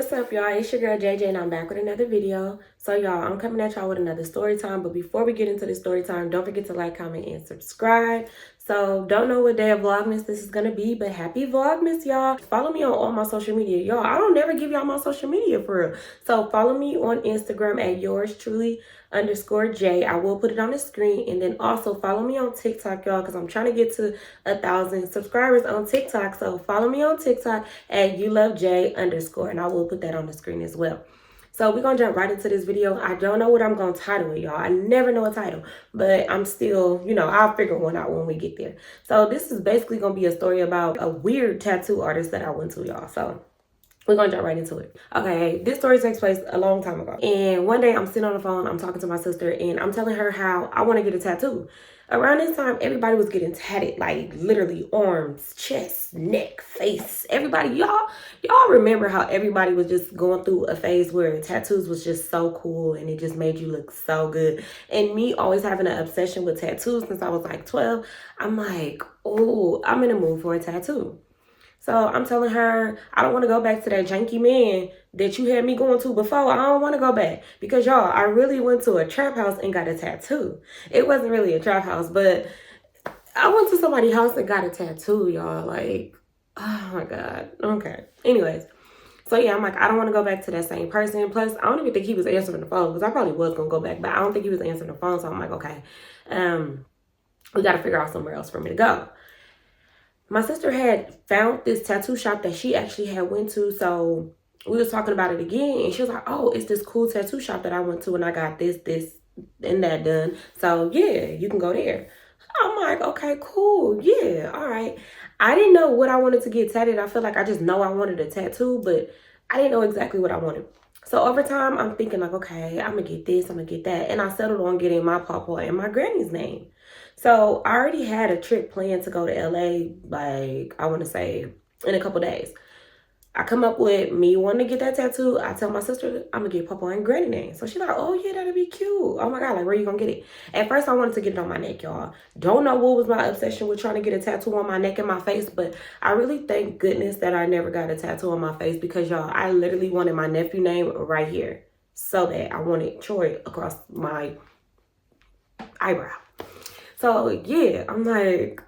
What's up, y'all? It's your girl JJ and I'm back with another video. So y'all, I'm coming at y'all with another story time, but before we get into the story time, don't forget to like, comment, and subscribe. So don't know what day of Vlogmas this is gonna be, but happy Vlogmas, y'all. Follow me on all my social media. Y'all, I don't never give y'all my social media for real. So follow me on Instagram at yours truly_J. I will put it on the screen, and then also follow me on TikTok, y'all, because I'm trying to get to 1,000 subscribers on TikTok. So follow me on TikTok at YouLoveJ_, and I will put that on the screen as well. So we're gonna jump right into this video. I don't know what I'm gonna title it, y'all. I never know a title, but I'm still, I'll figure one out when we get there. So this is basically gonna be a story about a weird tattoo artist that I went to, y'all. So we're gonna jump right into it. Okay, this story takes place a long time ago. And one day I'm sitting on the phone, I'm talking to my sister, and I'm telling her how I wanna get a tattoo. Around this time, everybody was getting tatted, like literally arms, chest, neck, face, everybody. Y'all remember how everybody was just going through a phase where tattoos was just so cool and it just made you look so good. And me always having an obsession with tattoos since I was like 12, I'm like, oh, I'm in the mood for a tattoo. So I'm telling her, I don't want to go back to that janky man that you had me going to before. I don't want to go back because, y'all, I really went to a trap house and got a tattoo. It wasn't really a trap house, but I went to somebody's house and got a tattoo, y'all. Like, oh my God. Okay. Anyways. So yeah, I'm like, I don't want to go back to that same person. Plus, I don't even think he was answering the phone because I probably was going to go back, but I don't think he was answering the phone. So I'm like, okay, we got to figure out somewhere else for me to go. My sister had found this tattoo shop that she actually had went to, so we was talking about it again, and she was like, oh, it's this cool tattoo shop that I went to, and I got this, and that done. So yeah, you can go there. I'm like, okay, cool, yeah, all right. I didn't know what I wanted to get tatted. I feel like I just know I wanted a tattoo, but I didn't know exactly what I wanted. So over time, I'm thinking like, okay, I'm gonna get this, I'm gonna get that, and I settled on getting my papa and my granny's name. So I already had a trip planned to go to LA, like I want to say in a couple days. I come up with me wanting to get that tattoo. I tell my sister I'm gonna get Papa and Granny name. So she's like, oh yeah, that'd be cute. Oh my God, like where you gonna get it? At first I wanted to get it on my neck, y'all. Don't know what was my obsession with trying to get a tattoo on my neck and my face, but I really thank goodness that I never got a tattoo on my face because, y'all, I literally wanted my nephew name right here. So bad. I wanted Troy across my eyebrow. So yeah, I'm like,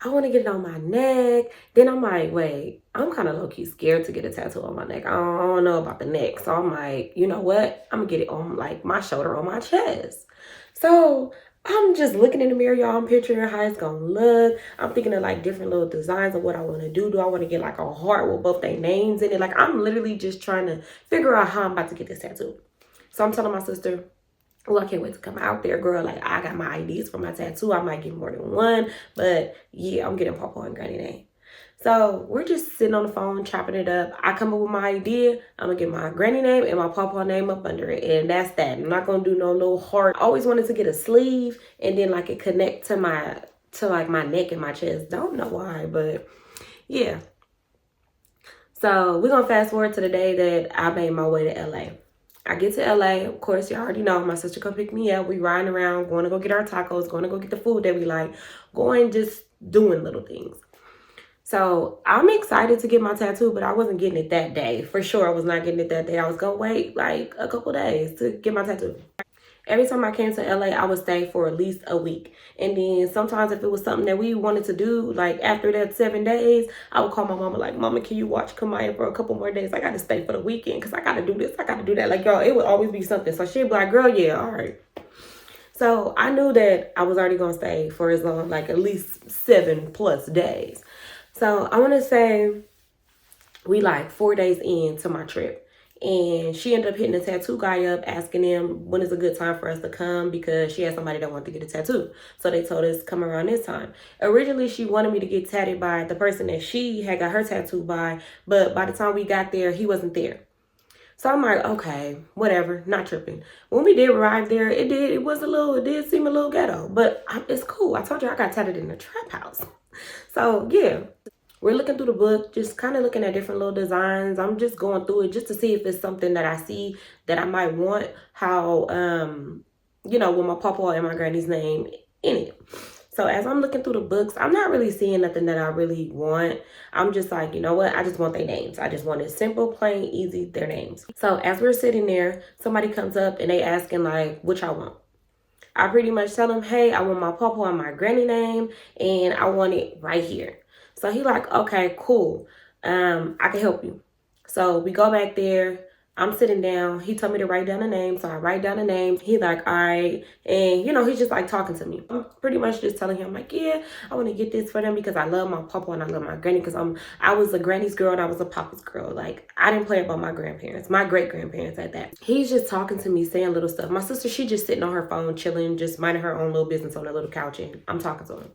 I want to get it on my neck. Then I'm like, wait, I'm kind of low-key scared to get a tattoo on my neck. I don't know about the neck. So I'm like, you know what? I'm going to get it on like my shoulder, on my chest. So I'm just looking in the mirror, y'all. I'm picturing how it's going to look. I'm thinking of like different little designs of what I want to do. Do I want to get like a heart with both their names in it? Like I'm literally just trying to figure out how I'm about to get this tattoo. So I'm telling my sister, oh, I can't wait to come out there, girl. Like, I got my ideas for my tattoo. I might get more than one. But, yeah, I'm getting Papa and Granny name. So, we're just sitting on the phone, chopping it up. I come up with my idea. I'm going to get my granny name and my Papa name up under it. And that's that. I'm not going to do no little heart. I always wanted to get a sleeve and then, like, it connect to my neck and my chest. Don't know why, but, yeah. So, we're going to fast forward to the day that I made my way to LA. I get to LA, of course, you already know, my sister come pick me up. We riding around, going to go get our tacos, going to go get the food that we like, going just doing little things. So I'm excited to get my tattoo, but I wasn't getting it that day. For sure, I was not getting it that day. I was going to wait like a couple days to get my tattoo. Every time I came to LA, I would stay for at least a week. And then sometimes if it was something that we wanted to do, like after that 7 days, I would call my mama like, Mama, can you watch Kamaya for a couple more days? I got to stay for the weekend because I got to do this. I got to do that. Like, y'all, it would always be something. So she'd be like, girl, yeah, all right. So I knew that I was already going to stay for as long, like at least 7+ days. So I want to say we like 4 days into my trip. And she ended up hitting the tattoo guy up, asking him when is a good time for us to come because she had somebody that wanted to get a tattoo. So they told us come around this time. Originally, she wanted me to get tatted by the person that she had got her tattoo by, but by the time we got there, he wasn't there. So I'm like, okay, whatever, not tripping. When we did arrive there, it did seem a little ghetto, but it's cool. I told you I got tatted in the trap house. So yeah. We're looking through the book, just kind of looking at different little designs. I'm just going through it just to see if it's something that I see that I might want, how, with my papa and my granny's name in it. So as I'm looking through the books, I'm not really seeing nothing that I really want. I'm just like, you know what? I just want their names. I just want it simple, plain, easy, their names. So as we're sitting there, somebody comes up and they asking like, what y'all want? I pretty much tell him, hey, I want my papa and my granny name, and I want it right here. So he like, okay, cool. I can help you. So we go back there. I'm sitting down. He told me to write down the name. So I write down the name. He like, all right. And, you know, he's just like talking to me. I'm pretty much just telling him like, yeah, I want to get this for them because I love my papa and I love my granny because I was a granny's girl and I was a papa's girl. Like, I didn't play about my grandparents, my great-grandparents at that. He's just talking to me, saying little stuff. My sister, she just sitting on her phone, chilling, just minding her own little business on a little couch, and I'm talking to him.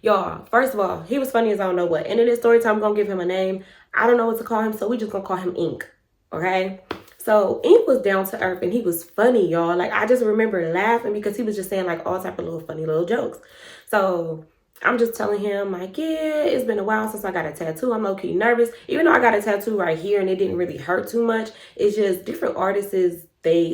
Y'all, first of all, he was funny as I don't know what. And in this story time, I'm going to give him a name. I don't know what to call him, so we just going to call him Ink. Okay? So Ink was down to earth and he was funny, y'all. Like, I just remember laughing because he was just saying like all type of little funny little jokes. So I'm just telling him like, yeah, it's been a while since I got a tattoo. I'm low-key nervous. Even though I got a tattoo right here and it didn't really hurt too much. It's just different artists,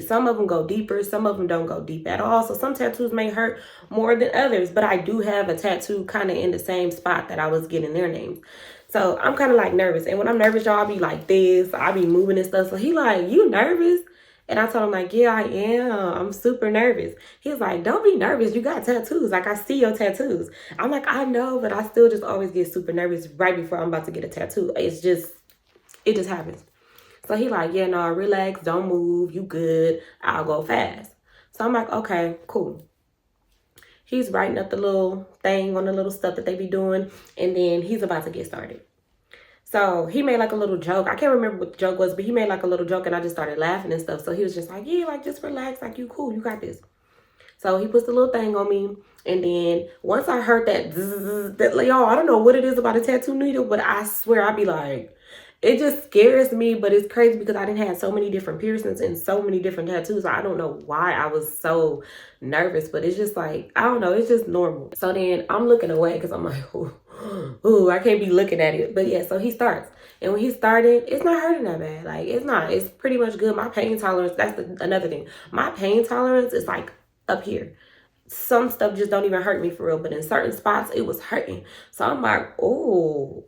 some of them go deeper, some of them don't go deep at all. So some tattoos may hurt more than others, but I do have a tattoo kind of in the same spot that I was getting their names. So I'm kind of like nervous. And when I'm nervous, y'all, I'll be like this. I'll be moving and stuff. So he like, you nervous? And I told him like, yeah, I am. I'm super nervous. He's like, don't be nervous. You got tattoos. Like, I see your tattoos. I'm like, I know, but I still just always get super nervous right before I'm about to get a tattoo. It just happens. So he like, yeah, no, relax. Don't move. You good. I'll go fast. So I'm like, okay, cool. He's writing up the little thing on the little stuff that they be doing. And then he's about to get started. So he made like a little joke. I can't remember what the joke was, but he made like a little joke and I just started laughing and stuff. So he was just like, yeah, like just relax. Like, you cool. You got this. So he puts the little thing on me. And then once I heard that, y'all, I don't know what it is about a tattoo needle, but I swear I'd be like, it just scares me, but it's crazy because I didn't have so many different piercings and so many different tattoos. I don't know why I was so nervous, but it's just like, I don't know, it's just normal. So then I'm looking away because I'm like, ooh, I can't be looking at it. But yeah, so he starts. And when he started, it's not hurting that bad. Like, it's not. It's pretty much good. My pain tolerance, that's another thing. My pain tolerance is like up here. Some stuff just don't even hurt me for real, but in certain spots it was hurting. So I'm like, oh,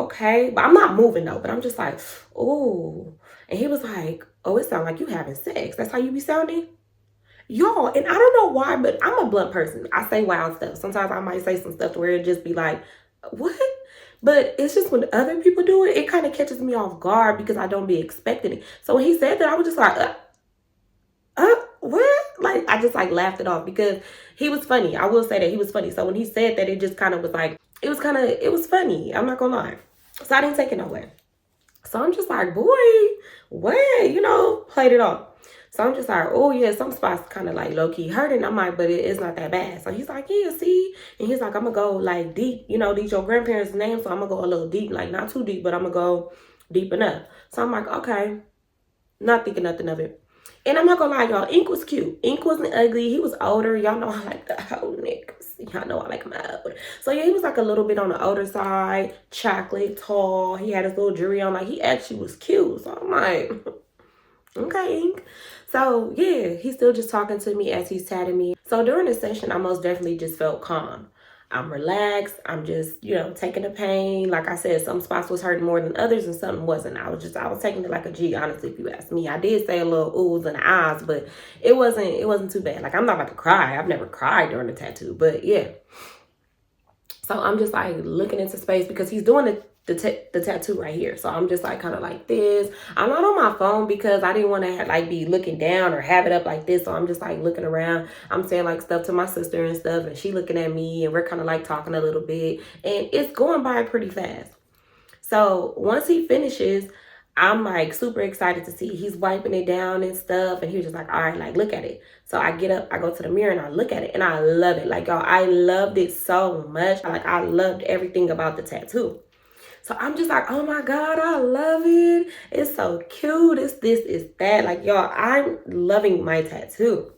okay. But I'm not moving though, but I'm just like, oh. And he was like, oh, it sounds like you having sex. That's how you be sounding? Y'all, and I don't know why, but I'm a blunt person. I say wild stuff. Sometimes I might say some stuff where it just be like, what? But it's just when other people do it, it kind of catches me off guard because I don't be expecting it. So when he said that, I was just like, what? Like, I just like laughed it off because he was funny. I will say that he was funny. So when he said that, it just kind of was like, it was funny. I'm not gonna lie. So I didn't take it nowhere. So I'm just like, boy, what? You know, played it off. So I'm just like, oh yeah, some spots kind of like low key hurting. I'm like, but it's not that bad. So he's like, yeah, see? And he's like, I'm gonna go like deep. You know, these your grandparents' names. So I'm gonna go a little deep, like not too deep, but I'm gonna go deep enough. So I'm like, okay, not thinking nothing of it. And I'm not gonna lie, y'all, Ink was cute. Ink wasn't ugly. He was older. Y'all know I like the old niggas. Y'all know I like my older. So yeah, he was like a little bit on the older side. Chocolate, tall. He had his little jewelry on. Like, he actually was cute. So I'm like, okay, Ink. So yeah, he's still just talking to me as he's tatting me. So during the session, I most definitely just felt calm. I'm relaxed. I'm just, you know, taking the pain. Like I said, some spots was hurting more than others and something wasn't. I was taking it like a G, honestly, if you ask me. I did say a little oohs and ahs, but it wasn't too bad. Like, I'm not about to cry. I've never cried during the tattoo, but yeah. So I'm just like looking into space because he's doing the tattoo right here. So I'm just like kind of like this. I'm not on my phone because I didn't want to like be looking down or have it up like this. So I'm just like looking around. I'm saying like stuff to my sister and stuff, and she looking at me, and we're kind of like talking a little bit, and it's going by pretty fast. So once he finishes, I'm like super excited to see he's wiping it down and stuff. And he was just like, all right, like look at it. So I get up, I go to the mirror and I look at it and I love it. Like, y'all, I loved it so much. Like, I loved everything about the tattoo. So I'm just like, oh my God, I love it. It's so cute. It's this, it's that. Like, y'all, I'm loving my tattoo.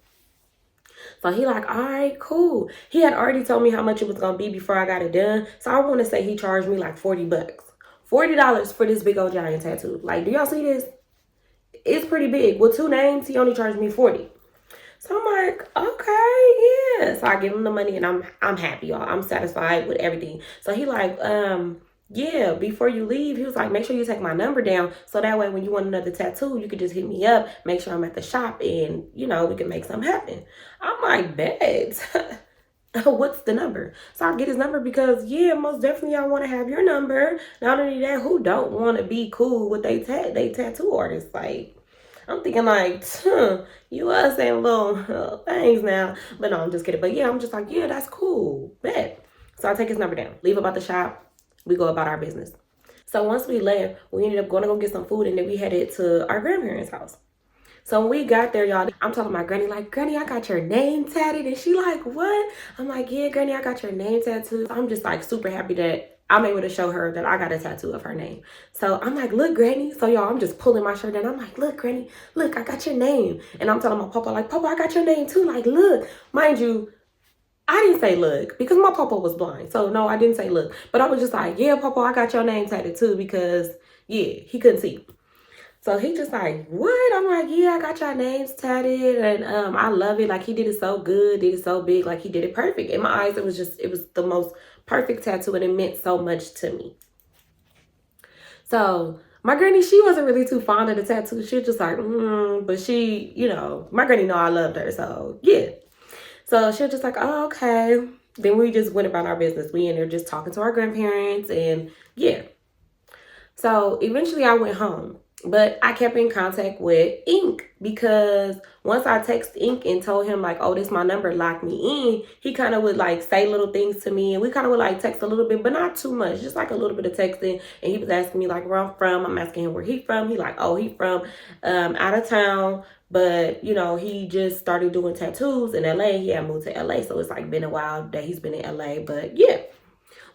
So he like, all right, cool. He had already told me how much it was going to be before I got it done. So I want to say he charged me like $40. $40 for this big old giant tattoo. Like, do y'all see this? It's pretty big. With 2 names, he only charged me $40. So I'm like, okay, yeah. So I give him the money and I'm happy, y'all. I'm satisfied with everything. So he like, yeah, before you leave, he was like, make sure you take my number down. So that way when you want another tattoo, you could just hit me up, make sure I'm at the shop, and you know, we can make something happen. I'm like, bet. What's the number? So I get his number because yeah, most definitely I want to have your number. Not only that, who don't want to be cool with they tattoo artists? Like, I'm thinking like, you are saying little things now. But no, I'm just kidding. But yeah, I'm just like, yeah, that's cool. Bet. So I take his number down, leave about the shop. We go about our business. So once we left, we ended up going to go get some food, and then we headed to our grandparents' house. So when we got there, y'all, I'm telling my granny, like, Granny, I got your name tatted. And she like, what? I'm like, yeah, Granny, I got your name tattooed. So I'm just like super happy that I'm able to show her that I got a tattoo of her name. So I'm like, look, Granny. So y'all, I'm just pulling my shirt down. I'm like, look, Granny, look, I got your name. And I'm telling my papa, like, Papa, I got your name too. Like, look, mind you, I didn't say look because my papa was blind. So no, I didn't say look. But I was just like, yeah, Papa, I got your name tatted too because, yeah, he couldn't see. So he just like, what? I'm like, yeah, I got your names tatted, and I love it. Like, he did it so good, did it so big, like he did it perfect. In my eyes, it was the most perfect tattoo, and it meant so much to me. So my granny, she wasn't really too fond of the tattoo. She was just like, but she, you know, my granny know I loved her, so yeah. So she was just like, oh, okay. Then we just went about our business. We ended up just talking to our grandparents, and yeah. So eventually I went home, but I kept in contact with Ink because once I text Ink and told him like, oh, this my number, lock me in, he kind of would like say little things to me, and we kind of would like text a little bit, but not too much, just like a little bit of texting. And he was asking me like where I'm from. I'm asking him where he from. He like, oh, he from out of town. But, you know, he just started doing tattoos in LA. He had moved to LA. So it's like been a while that he's been in LA. But yeah.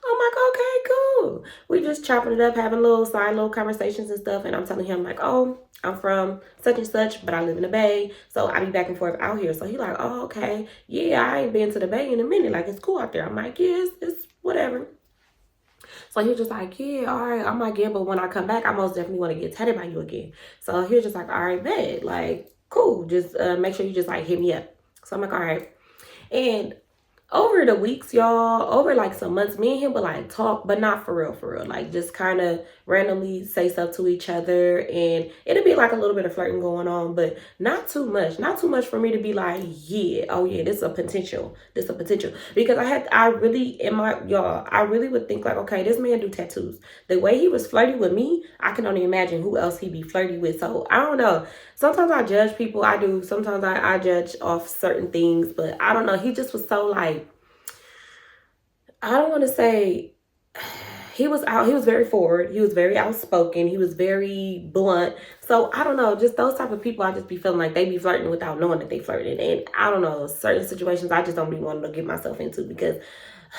I'm like, okay, cool. We just chopping it up, having little conversations and stuff. And I'm telling him like, oh, I'm from such and such, but I live in the Bay. So I be back and forth out here. So he like, oh, okay. Yeah, I ain't been to the Bay in a minute. Like, it's cool out there. I'm like, yeah, it's whatever. So he was just like, yeah, all right. I'm like, yeah, but when I come back, I most definitely want to get tatted by you again. So he was just like, all right, bet. Like, cool. Just make sure you just like hit me up. So I'm like, all right. And over the weeks, y'all, over like some months, me and him would like talk, but not for real, like just kind of randomly say stuff to each other, and it'd be like a little bit of flirting going on, but not too much for me to be like, yeah, oh yeah, this is a potential, because I really, in my, y'all, I really would think like, okay, this man do tattoos. The way he was flirty with me, I can only imagine who else he'd be flirty with. So I don't know. Sometimes I judge people. I do. Sometimes I judge off certain things, but I don't know. He just was so like, I don't want to say he was very forward. He was very outspoken. He was very blunt. So I don't know, just those type of people, I just be feeling like they be flirting without knowing that they flirting. And I don't know, certain situations I just don't be wanting to get myself into because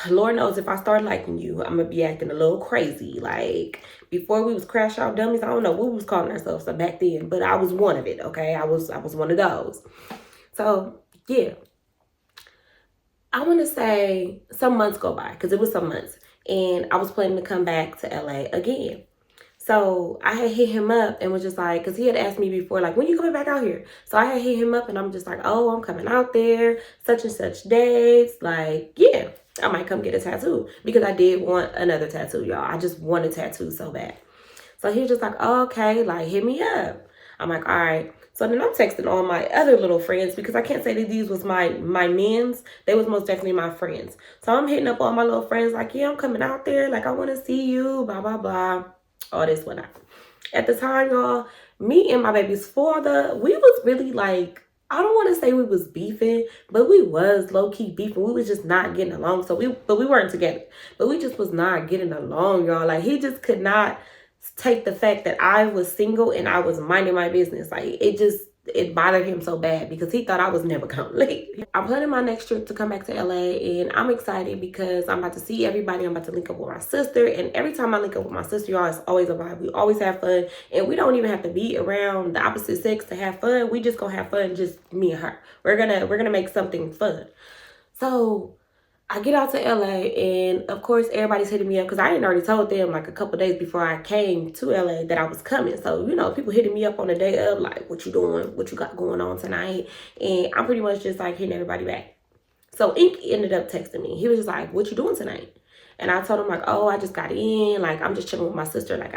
Lord knows if I start liking you, I'm gonna be acting a little crazy. Like before we was crash out dummies, I don't know what we was calling ourselves back then, but I was one of it. Okay, I was one of those. So yeah, I want to say some months go by because it was some months, and I was planning to come back to LA again. So I had hit him up and was just like, because he had asked me before, like, when you coming back out here? So I had hit him up and I'm just like, oh, I'm coming out there, such and such dates. Like, yeah, I might come get a tattoo because I did want another tattoo, y'all. I just want a tattoo so bad. So he was just like, oh, okay, like, hit me up. I'm like, all right. So then I'm texting all my other little friends because I can't say that these was my men's. They was most definitely my friends. So I'm hitting up all my little friends like, yeah, I'm coming out there. Like, I want to see you, blah, blah, blah. All this whatnot. At the time, y'all, me and my baby's father, we was really like, I don't want to say we was beefing, but we was low-key beefing. We was just not getting along. But we weren't together. But we just was not getting along, y'all. Like, he just could not take the fact that I was single and I was minding my business. Like, it bothered him so bad because he thought I was never gonna leave. I'm planning my next trip to come back to LA, and I'm excited because I'm about to see everybody. I'm about to link up with my sister, and every time I link up with my sister, y'all, it's always a vibe. We always have fun, and we don't even have to be around the opposite sex to have fun. We just gonna have fun, just me and her. We're gonna make something fun. So I get out to LA, and of course everybody's hitting me up because I had already told them like a couple days before I came to LA that I was coming. So, you know, people hitting me up on the day of like, what you doing? What you got going on tonight? And I'm pretty much just like hitting everybody back. So Ink ended up texting me. He was just like, what you doing tonight? And I told him like, oh, I just got in. Like, I'm just chilling with my sister. Like,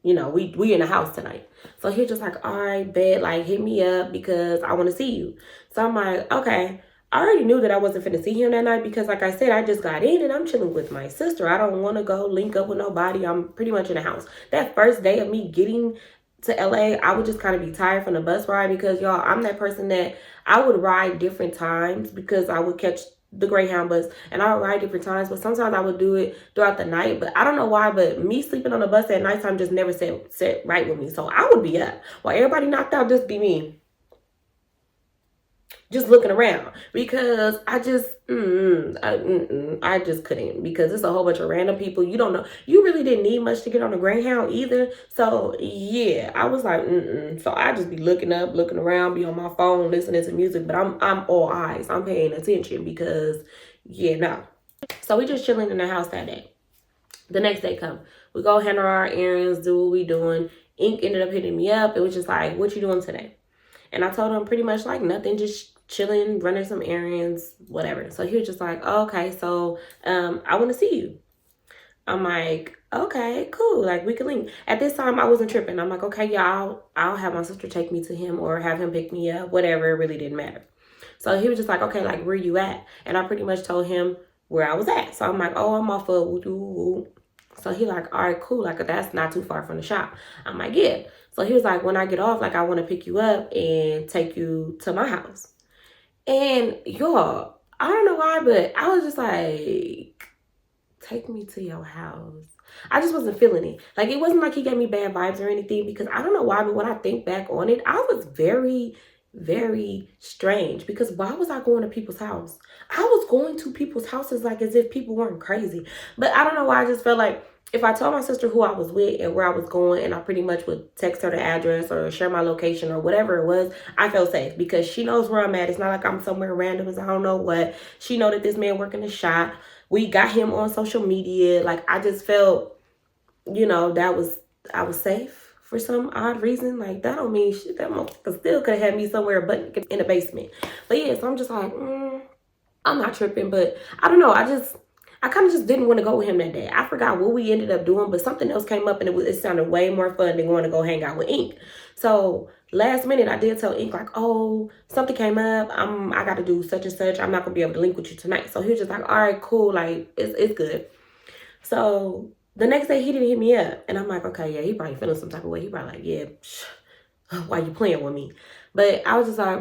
you know, we in the house tonight. So he was just like, all right, bet, like, hit me up because I want to see you. So I'm like, okay. I already knew that I wasn't finna see him that night because, like I said, I just got in and I'm chilling with my sister. I don't want to go link up with nobody. I'm pretty much in the house. That first day of me getting to LA, I would just kind of be tired from the bus ride because, y'all, I'm that person that I would ride different times because I would catch the Greyhound bus and I would ride different times, but sometimes I would do it throughout the night. But I don't know why, but me sleeping on the bus at nighttime just never set right with me. So I would be up while everybody knocked out, just be me, just looking around because I just I just couldn't, because it's a whole bunch of random people you don't know. You really didn't need much to get on the Greyhound either. So yeah, I was like so I just be looking up, looking around, be on my phone listening to music, but I'm all eyes, I'm paying attention because yeah, no. So we just chilling in the house that day. The next day come, we go handle our errands, do what we doing. Ink ended up hitting me up. It was just like, what you doing today? And I told him pretty much like nothing, just chilling, running some errands, whatever. So he was just like, oh, okay, so I want to see you. I'm like, okay, cool, like we can link. At this time, I wasn't tripping. I'm like, okay, y'all, I'll have my sister take me to him or have him pick me up, whatever. It really didn't matter. So he was just like, okay, like where you at? And I pretty much told him where I was at. So I'm like, oh, I'm off of woo. So he like, all right, cool, like that's not too far from the shop. I'm like, yeah. So he was like, when I get off, like I want to pick you up and take you to my house. And y'all, I don't know why, but I was just like, take me to your house. I just wasn't feeling it. Like, it wasn't like he gave me bad vibes or anything, because I don't know why, but when I think back on it, I was very, very strange, because why was I going to people's house? I was going to people's houses like as if people weren't crazy. But I don't know why, I just felt like if I told my sister who I was with and where I was going, and I pretty much would text her the address or share my location or whatever it was, I felt safe because she knows where I'm at. It's not like I'm somewhere random as I don't know what. She know that this man work in the shop. We got him on social media. Like, I just felt, you know, I was safe for some odd reason. Like, that don't mean shit. That motherfucker still could have had me somewhere but in the basement. But yeah, so I'm just like, I'm not tripping. But I don't know. I kind of just didn't want to go with him that day. I forgot what we ended up doing, but something else came up and it sounded way more fun than going to go hang out with Ink. So last minute, I did tell Ink like, oh, something came up. I got to do such and such. I'm not going to be able to link with you tonight. So he was just like, all right, cool. Like, it's good. So the next day, he didn't hit me up. And I'm like, okay, yeah, he probably feeling some type of way. He probably like, yeah, why you playing with me? But I was just like,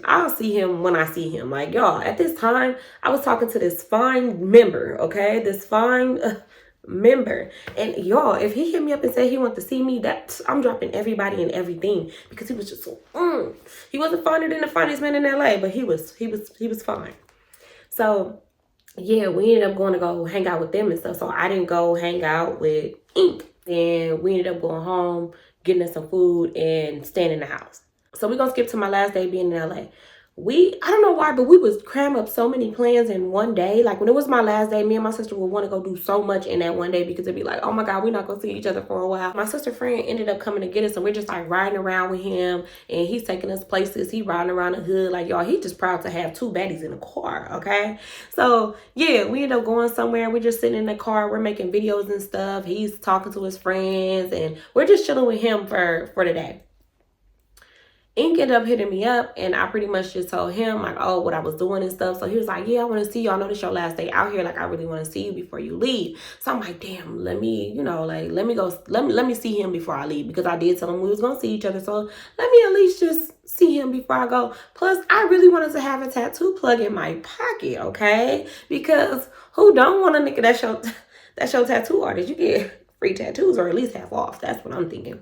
I'll see him when I see him. Like, y'all, at this time, I was talking to this fine member, okay? This fine member. And y'all, if he hit me up and said he wanted to see me, I'm dropping everybody and everything, because he was just so, he wasn't finer than the finest man in LA, but he was fine. So yeah, we ended up going to go hang out with them and stuff. So I didn't go hang out with Ink. And we ended up going home, getting us some food, and staying in the house. So we're going to skip to my last day being in LA. I don't know why, but we was cram up so many plans in one day. Like, when it was my last day, me and my sister would want to go do so much in that one day, because it'd be like, oh my God, we're not going to see each other for a while. My sister friend ended up coming to get us, and we're just like riding around with him, and he's taking us places. He riding around the hood. Like, y'all, he just proud to have two baddies in the car, okay? So yeah, we ended up going somewhere. We're just sitting in the car. We're making videos and stuff. He's talking to his friends, and we're just chilling with him for the day. Ink ended up hitting me up, and I pretty much just told him like, oh, what I was doing and stuff. So he was like, yeah, I want to see you. I know this your last day out here. Like, I really want to see you before you leave. So I'm like, damn, let me see him before I leave, because I did tell him we was going to see each other. So let me at least just see him before I go. Plus, I really wanted to have a tattoo plug in my pocket, okay? Because who don't want a nigga that's your tattoo artist? You get free tattoos, or at least half off. That's what I'm thinking.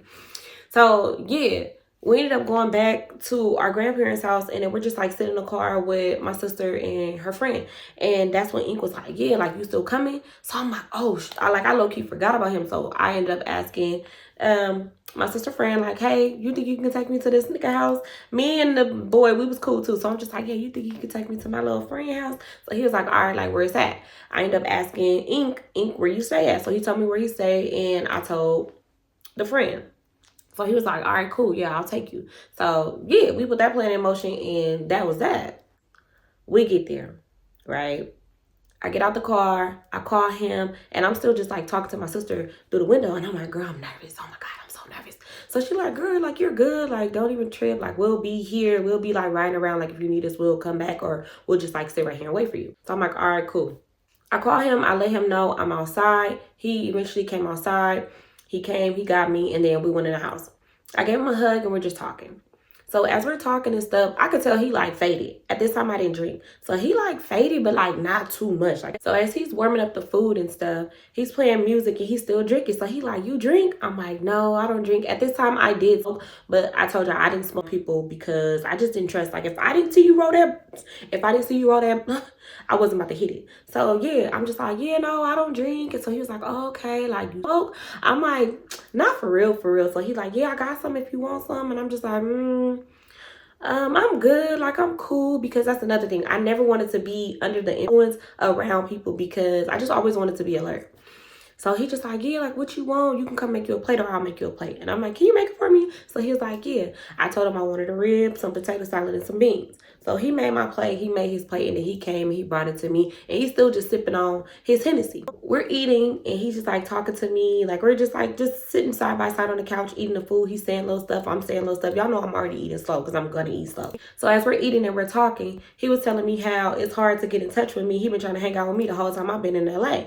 So yeah. We ended up going back to our grandparents' house, and then we're just like sitting in the car with my sister and her friend. And that's when Ink was like, yeah, like, you still coming? So I'm like, oh, I low-key forgot about him. So I ended up asking my sister friend, like, hey, you think you can take me to this nigga house? Me and the boy, we was cool too. So I'm just like, yeah, you think you can take me to my little friend house? So he was like, all right, like, where's that? I ended up asking Ink, where you stay at? So he told me where he stayed, and I told the friend. So he was like, all right, cool. Yeah, I'll take you. So yeah, we put that plan in motion, and that was that. We get there, right? I get out the car, I call him, and I'm still just like talking to my sister through the window, and I'm like, girl, I'm nervous. Oh my God, I'm so nervous. So she's like, girl, like, you're good. Like, don't even trip. Like, we'll be here. We'll be like riding around. Like, if you need us, we'll come back, or we'll just like sit right here and wait for you. So I'm like, all right, cool. I call him, I let him know I'm outside. He eventually came outside. He came, he got me, and then we went in the house. I gave him a hug, and we're just talking. So as we're talking and stuff, I could tell he like faded. At this time I didn't drink. So he like faded, but like not too much. Like, so as he's warming up the food and stuff, he's playing music and he's still drinking. So he like, you drink? I'm like, no, I don't drink. At this time I did smoke, but I told you I didn't smoke people because I just didn't trust. Like, if I didn't see you roll that, I wasn't about to hit it. So yeah, I'm just like, yeah, no, I don't drink. And so he was like, oh, okay, like, you smoke? I'm like, not for real, for real. So he's like, yeah, I got some if you want some. And I'm just like, I'm good. Like, I'm cool, because that's another thing. I never wanted to be under the influence around people because I just always wanted to be alert. So he just like, yeah, like, what you want? You can come make you a plate, or I'll make you a plate. And I'm like, can you make it for me? So he was like, yeah. I told him I wanted a rib, some potato salad, and some beans. So he made my plate, he made his plate, and then he came and he brought it to me. And he's still just sipping on his Hennessy. We're eating, and he's just like talking to me. Like, we're just like, just sitting side by side on the couch eating the food. He's saying little stuff, I'm saying little stuff. Y'all know I'm already eating slow because I'm gonna eat slow. So as we're eating and we're talking, he was telling me how it's hard to get in touch with me. He been trying to hang out with me the whole time I've been in LA.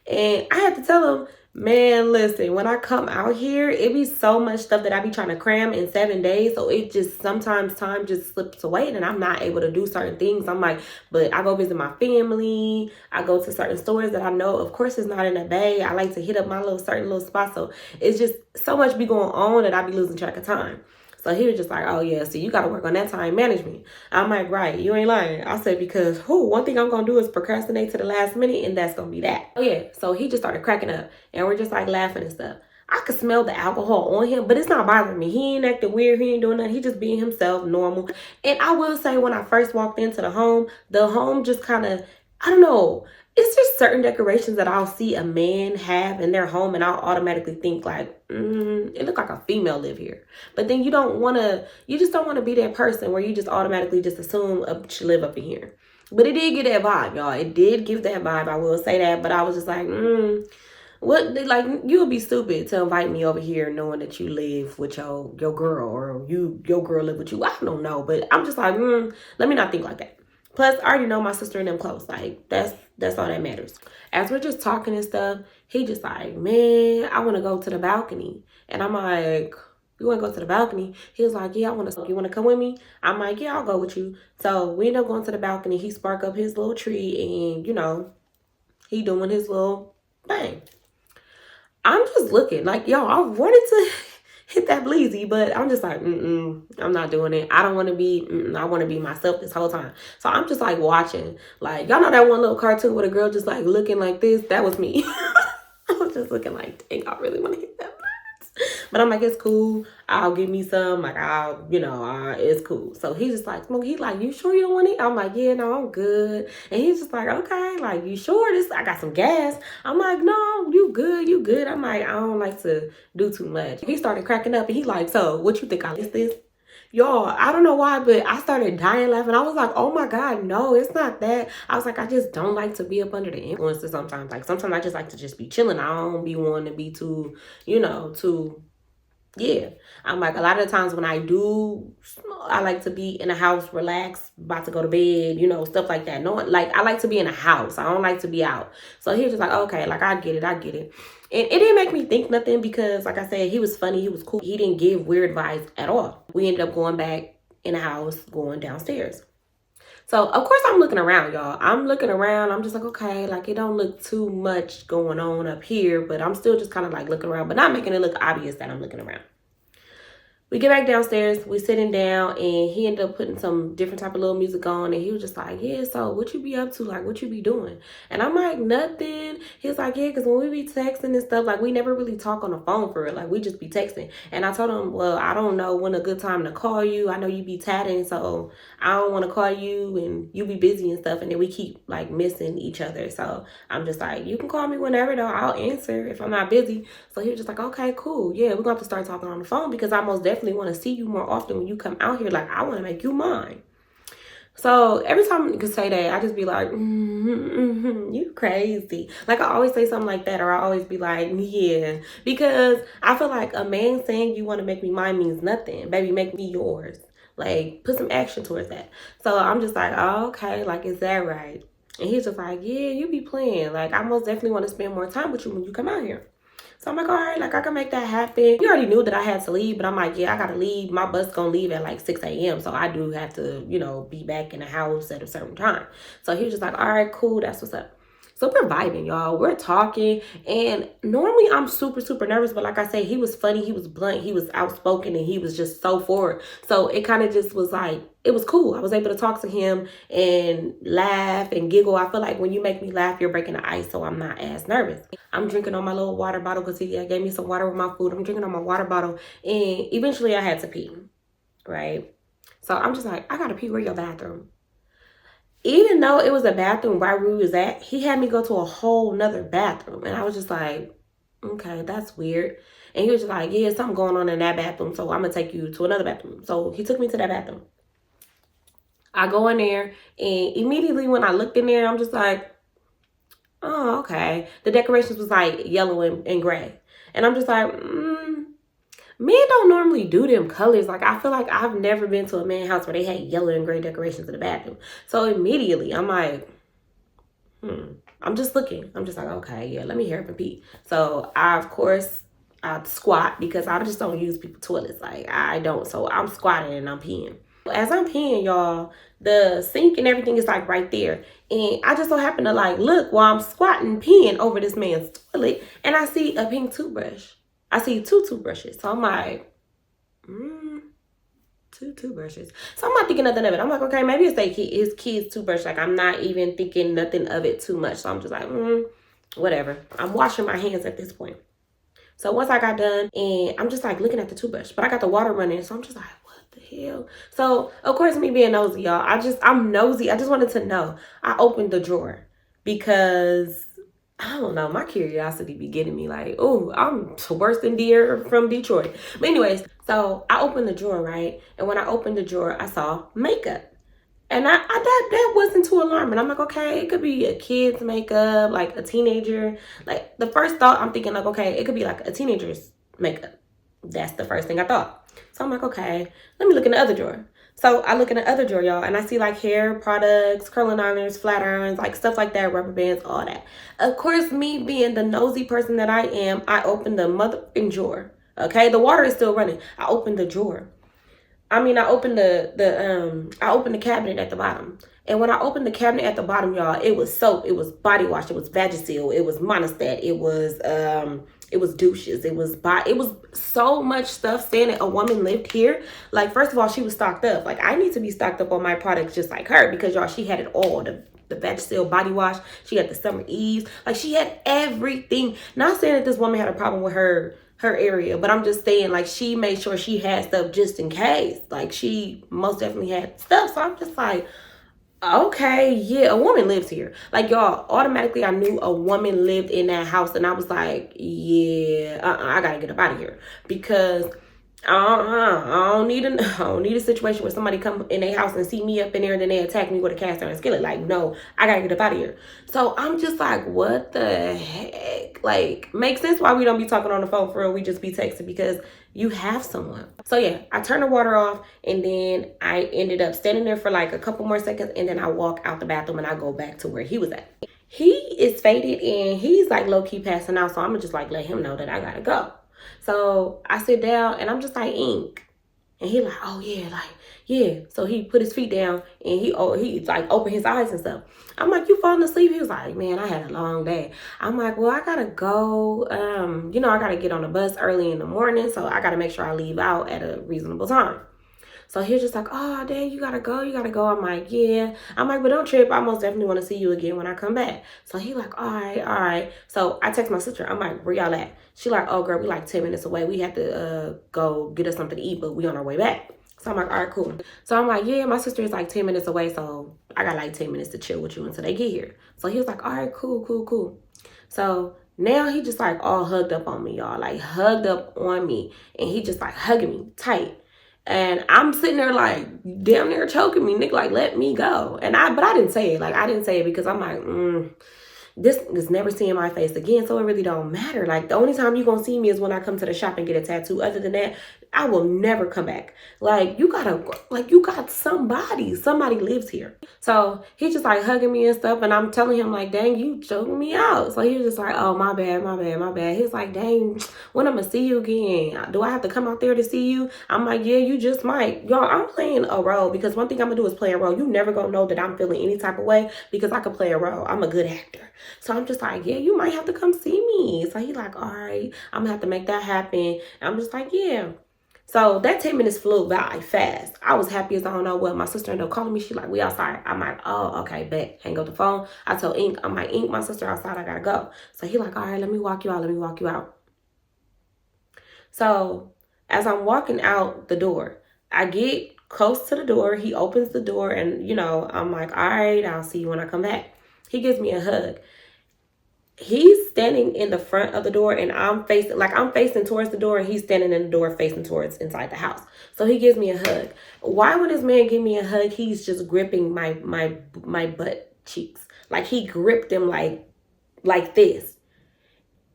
And I had to tell him, man, listen, when I come out here, it be so much stuff that I be trying to cram in 7 days. So it just, sometimes time just slips away and I'm not able to do certain things. I'm like, but I go visit my family. I go to certain stores that I know, of course, it's not in the Bay. I like to hit up my certain little spots. So it's just so much be going on that I be losing track of time. So he was just like, oh yeah, so you got to work on that time management. I'm like, right, you ain't lying. I said, because one thing I'm going to do is procrastinate to the last minute, and that's going to be that. Oh yeah, so he just started cracking up, and we're just like laughing and stuff. I could smell the alcohol on him, but it's not bothering me. He ain't acting weird. He ain't doing nothing. He just being himself, normal. And I will say, when I first walked into the home just kind of, I don't know, it's just certain decorations that I'll see a man have in their home, and I'll automatically think like, it look like a female live here. But then you just don't want to be that person where you just automatically just assume she live up in here. But it did get that vibe, y'all. It did give that vibe, I will say that. But I was just like, what, like, you would be stupid to invite me over here knowing that you live with your girl, or your girl live with you. I don't know, but I'm just like, let me not think like that. Plus, I already know my sister and them close. Like, that's all that matters. As we're just talking and stuff, he just like, man, I want to go to the balcony. And I'm like, you want to go to the balcony? He was like, yeah, I want to. You want to come with me? I'm like, yeah, I'll go with you. So we end up going to the balcony. He spark up his little tree, and, he doing his little thing. I'm just looking like, yo, I wanted to hit that bleezy, but I'm just like, I'm not doing it. I don't want to be, I want to be myself this whole time. So I'm just like watching, like, y'all know that one little cartoon with a girl just like looking like this? That was me. I was just looking like, dang, I really want to hit that. But I'm like, it's cool. I'll give me some. Like, it's cool. So he's just like, Smokey, he's like, you sure you don't want it? I'm like, yeah, no, I'm good. And he's just like, okay, like, you sure I got some gas? I'm like, no, you good, you good. I'm like, I don't like to do too much. He started cracking up, and he's like, so what you think I list this? Y'all, I don't know why, but I started dying laughing. I was like, oh my God, no, it's not that. I was like, I just don't like to be up under the influences sometimes. Like, sometimes I just like to just be chilling. I don't be wanting to be too, yeah. I'm like, a lot of the times when I like to be in a house, relaxed, about to go to bed, stuff like that. No, like, I like to be in a house. I don't like to be out. So he was just like, okay, like, I get it. And it didn't make me think nothing because, like I said, he was funny. He was cool. He didn't give weird vibes at all. We ended up going back in the house, going downstairs. So, of course, I'm looking around, y'all. I'm looking around. I'm just like, okay, like, it don't look too much going on up here, but I'm still just kind of like looking around, but not making it look obvious that I'm looking around. We get back downstairs, we sitting down, and he ended up putting some different type of little music on, and he was just like, yeah, so what you be up to? Like, what you be doing? And I'm like, nothing. He's like, yeah, because when we be texting and stuff, like, we never really talk on the phone for it. Like, we just be texting. And I told him, well, I don't know when a good time to call you. I know you be chatting, so I don't want to call you, and you be busy and stuff, and then we keep, like, missing each other. So I'm just like, you can call me whenever, though. I'll answer if I'm not busy. So he was just like, okay, cool. Yeah, we're going to have to start talking on the phone because I most definitely want to see you more often when you come out here. Like, I want to make you mine. So every time you can say that, I just be like, you crazy. Like, I always say something like that, or I always be like, yeah. Because I feel like a man saying you want to make me mine means nothing. Baby, make me yours. Like, put some action towards that. So I'm just like, oh, okay, like, is that right? And he's just like, yeah, you be playing. Like, I most definitely want to spend more time with you when you come out here. So I'm like, all right, like, I can make that happen. He already knew that I had to leave, but I'm like, yeah, I gotta leave. My bus gonna leave at like 6 a.m. So I do have to, you know, be back in the house at a certain time. So he was just like, all right, cool, that's what's up. So we're vibing, y'all. We're talking. And normally I'm super, super nervous. But like I said, he was funny. He was blunt. He was outspoken. And he was just so forward. So it kind of just was like, it was cool. I was able to talk to him and laugh and giggle. I feel like when you make me laugh, you're breaking the ice. So I'm not as nervous. I'm drinking on my little water bottle because he gave me some water with my food. I'm drinking on my water bottle. And eventually I had to pee. Right? So I'm just like, I got to pee. Where's your bathroom? Even though it was a bathroom right where we was at, he had me go to a whole nother bathroom. And I was just like, okay, that's weird. And he was just like, yeah, something going on in that bathroom, so I'm going to take you to another bathroom. So he took me to that bathroom. I go in there, and immediately when I looked in there, I'm just like, oh, okay. The decorations was like yellow and gray. And I'm just like, men don't normally do them colors. Like, I feel like I've never been to a man's house where they had yellow and gray decorations in the bathroom. So immediately I'm like, I'm just looking. I'm just like, okay, yeah, let me hear from Pete. So I, of course, I squat because I just don't use people's toilets. Like, I don't. So I'm squatting and I'm peeing. As I'm peeing, y'all, the sink and everything is like right there. And I just so happen to like look while I'm squatting, peeing over this man's toilet, and I see a pink toothbrush. I see 2 toothbrushes. So I'm like, 2 toothbrushes. So I'm not thinking nothing of it. I'm like, okay, maybe it's his kid's toothbrush. Like, I'm not even thinking nothing of it too much. So I'm just like, whatever. I'm washing my hands at this point. So once I got done, and I'm just like looking at the toothbrush, but I got the water running. So I'm just like, what the hell? So of course, me being nosy, y'all, I'm nosy. I just wanted to know. I opened the drawer because I don't know, my curiosity be getting me like, oh, I'm worse than deer from Detroit. But anyways, so I opened the drawer, right? And when I opened the drawer, I saw makeup. And that wasn't too alarming. I'm like, okay, it could be a kid's makeup, like a teenager. Like, the first thought I'm thinking, like, okay, it could be like a teenager's makeup. That's the first thing I thought. So I'm like, okay, let me look in the other drawer. So I look in the other drawer, y'all, and I see like hair products, curling irons, flat irons, like stuff like that, rubber bands, all that. Of course, me being the nosy person that I am, I opened the motherfucking drawer. Okay, the water is still running. I opened the drawer. I opened I opened the cabinet at the bottom. And when I opened the cabinet at the bottom, y'all, it was soap, it was body wash, it was Vagisil, it was Monistat, it was douches, it was so much stuff saying that a woman lived here. Like, first of all, she was stocked up. Like, I need to be stocked up on my products just like her, because y'all, she had it all. The Vagisil body wash, she had the Summer Eves, like, she had everything. Not saying that this woman had a problem with her area, but I'm just saying, like, she made sure she had stuff just in case. Like, she most definitely had stuff. So I'm just like, okay, yeah, a woman lives here. Like, y'all, automatically I knew a woman lived in that house, and I was like, yeah, I gotta get up out of here, because I don't need a situation where somebody come in their house and see me up in there and then they attack me with a cast iron skillet. Like, no, I gotta get up out of here. So I'm just like, what the heck? Like, makes sense why we don't be talking on the phone for real. We just be texting because you have someone. So yeah, I turned the water off, and then I ended up standing there for like a couple more seconds, and then I walk out the bathroom and I go back to where he was at. He is faded and he's like low-key passing out, so I'm gonna just like let him know that I gotta go. So I sit down and I'm just like, Ink. And he like, oh yeah, like, yeah. So he put his feet down and he like opened his eyes and stuff. I'm like, you falling asleep? He was like, man, I had a long day. I'm like, well, I gotta go. You know, I gotta get on the bus early in the morning, so I gotta make sure I leave out at a reasonable time. So he was just like, oh, dang, you gotta go, you gotta go. I'm like, yeah. I'm like, but don't trip. I most definitely want to see you again when I come back. So he like, all right, all right. So I text my sister. I'm like, where y'all at? She like, oh, girl, we like 10 minutes away. We have to go get us something to eat, but we on our way back. So I'm like, all right, cool. So I'm like, yeah, my sister is like 10 minutes away, so I got like 10 minutes to chill with you until they get here. So he was like, all right, cool, cool, cool. So now he just like all hugged up on me, y'all. Like hugged up on me. And he just like hugging me tight. And I'm sitting there like damn near choking me, Nick, like let me go. But I didn't say it. Like I didn't say it because I'm like, this is never seeing my face again, so it really don't matter. Like the only time you gonna see me is when I come to the shop and get a tattoo. Other than that, I will never come back. Like you got somebody lives here. So he's just like hugging me and stuff, and I'm telling him like, dang, you choking me out. So he was just like, oh, my bad, my bad, my bad. He's like, dang, when I'm gonna see you again? Do I have to come out there to see you? I'm like, yeah, you just might. Y'all, I'm playing a role because one thing I'm gonna do is play a role. You never gonna know that I'm feeling any type of way because I can play a role. I'm a good actor. So I'm just like, yeah, you might have to come see me. So he like, all right, I'm gonna have to make that happen. And I'm just like, yeah. So that 10 minutes flew by fast. I was happy as I don't know what. My sister ended up calling me. She like, we outside. I'm like, oh, okay, bet. Hang up the phone. I told Ink, I'm like, Ink, my sister outside. I gotta go. So he like, all right, let me walk you out. Let me walk you out. So as I'm walking out the door, I get close to the door. He opens the door and, you know, I'm like, all right, I'll see you when I come back. He gives me a hug. He's standing in the front of the door and I'm facing towards the door and he's standing in the door facing towards inside the house. So he gives me a hug. Why would this man give me a hug? He's just gripping my butt cheeks. Like he gripped them like this.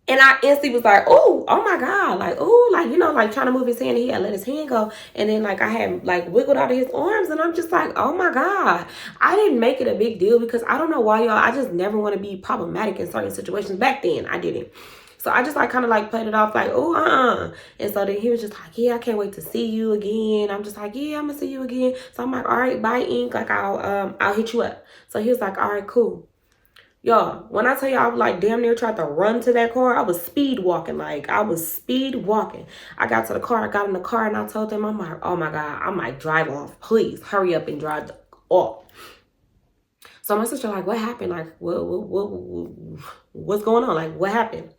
And I instantly was like, oh my God. Like, oh, like, you know, like trying to move his hand. He had let his hand go. And then like I had like wiggled out of his arms. And I'm just like, oh my God. I didn't make it a big deal because I don't know why, y'all. I just never want to be problematic in certain situations. Back then, I didn't. So I just like kind of like played it off like, oh, And so then he was just like, yeah, I can't wait to see you again. I'm just like, yeah, I'm gonna see you again. So I'm like, all right, bye, Ink. Like I'll hit you up. So he was like, all right, cool. Y'all, when I tell you I was like damn near tried to run to that car, I was speed walking. Like I was speed walking. I got to the car, I got in the car and I told them, I'm like, oh my God, I might drive off. Please hurry up and drive off. So my sister like, what happened? Like, what's going on? Like, what happened?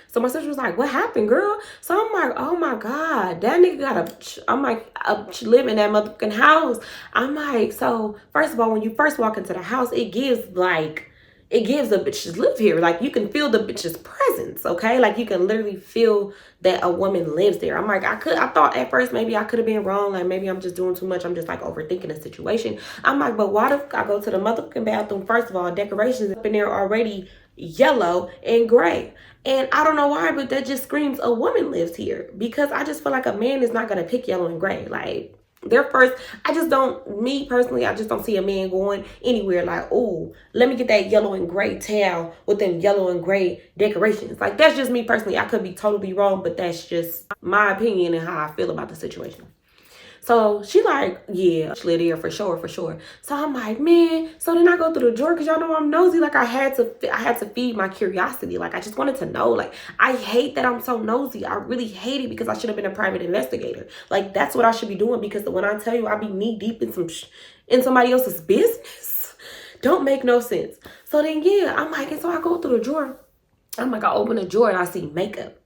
So my sister was like, what happened, girl? So I'm like, oh my God, that nigga live in that motherfucking house. I'm like, so first of all, when you first walk into the house, it gives a bitch's live here. Like you can feel the bitch's presence, okay? Like you can literally feel that a woman lives there. I'm like, I thought at first maybe I could have been wrong. Like maybe I'm just doing too much. I'm just like overthinking the situation. I'm like, but why the I go to the motherfucking bathroom? First of all, decorations up in there already yellow and gray. And I don't know why, but that just screams a woman lives here. Because I just feel like a man is not going to pick yellow and gray. Like me personally, I just don't see a man going anywhere like, oh, let me get that yellow and gray towel with them yellow and gray decorations. Like, that's just me personally. I could be totally wrong, but that's just my opinion and how I feel about the situation. So she like, yeah, she lit here for sure, for sure. So I'm like, man. So then I go through the drawer because y'all know I'm nosy. Like I had to feed my curiosity. Like I just wanted to know. Like I hate that I'm so nosy. I really hate it because I should have been a private investigator. Like that's what I should be doing because when I tell you I be knee deep in somebody else's business, don't make no sense. So then yeah, I'm like, and so I go through the drawer. I'm like, I open the drawer and I see makeup.